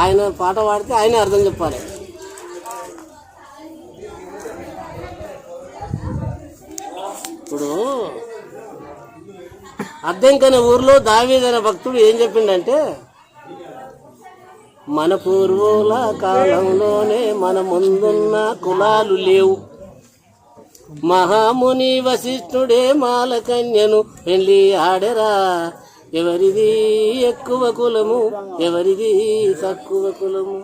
ఆయన పాట పాడితే ఆయన అర్థం చెప్పాలి. ఇప్పుడు అద్దెంకనే ఊర్లో దావీదు అనే భక్తుడు ఏం చెప్పిండంటే, మన పూర్వుల కాలంలోనే మన ముందున్న కులాలు లేవు, మహాముని వశిష్ఠుడే మాలకన్యను పెళ్లి ఆడెరా, ఎవరిది ఎక్కువ కులము ఎవరిది తక్కువ కులము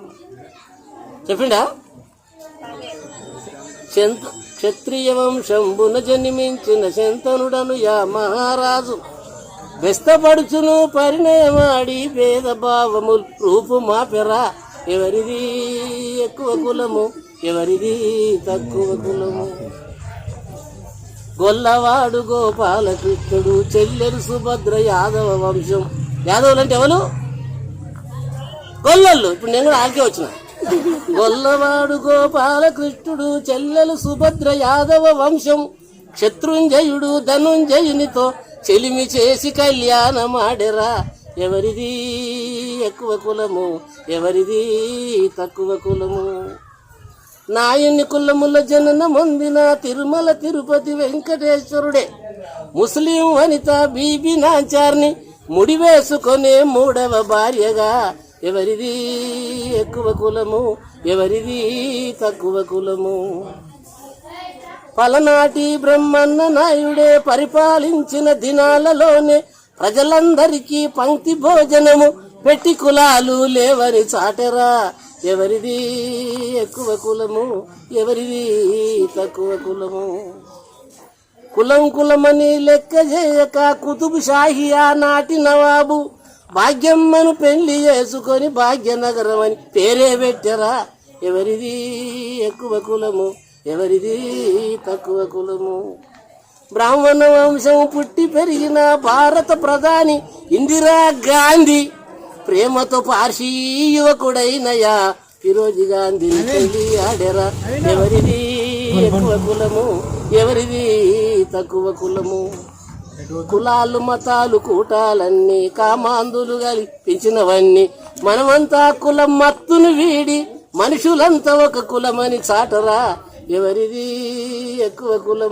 చెప్పిండా? క్షత్రియ వంశంబున జన్మించిన శంతనుడను యా మహారాజు బెస్తపడుచును పరిణయమాడి భేదభావములు రూపు మాపెరా, ఎవరిది ఎక్కువ కులము ఎవరిది తక్కువ కులము. గొల్లవాడు గోపాలకృష్ణుడు చెల్లెలు సుభద్ర యాదవ వంశం. యాదవులు అంటే ఎవరు? గొల్లళ్ళు. ఇప్పుడు నేను కూడా ఆడికే వచ్చిన. గొల్లవాడు గోపాలకృష్ణుడు చెల్లెలు సుభద్ర యాదవ వంశం, శత్రుంజయుడు ధనుంజయునితో చెలిమి చేసి కళ్యాణమాడెరా, ఎవరిది ఎక్కువ కులము ఎవరిది తక్కువ కులము. నాయన్ని కులముల జనన పొందిన తిరుమల తిరుపతి వెంకటేశ్వరుడే ముస్లిం వనిత బీబీ నాంచార్ని ముడివేసుకొనే మూడవ భార్యగా, ఎవరిది ఎక్కువ కులము ఎవరిది తక్కువ కులము. పలనాటి బ్రహ్మన్న నాయుడే పరిపాలించిన దినాలలోనే ప్రజలందరికీ పంక్తి భోజనము పెట్టి కులాలు లేవని చాటెరా, ఎవరిది ఎక్కువ కులము ఎవరిది తక్కువ కులము. కులం కులమని లెక్క చేయక కుతుబు షాహి ఆనాటి నవాబు భాగ్యమ్మను పెళ్లి చేసుకొని భాగ్యనగరం అని పేరే పెట్టరా, ఎవరిది ఎక్కువ కులము ఎవరిది తక్కువ కులము. బ్రాహ్మణ వంశం పుట్టి పెరిగిన భారత ప్రధాని ఇందిరా గాంధీ ప్రేమతో పార్సీ యువకుడైనయా ఫిరోజి గాంధీ పెళ్లి ఆడెరా, ఎవరిది ఎక్కువ కులము ఎవరిది తక్కువ కులము. కులాలు మతాలు కూటాలన్నీ కామాందులు కల్పించినవన్నీ మనమంతా కులం మత్తును వీడి మనుషులంతా ఒక కులమని చాటరా, ఎవరిది ఎక్కువ కులము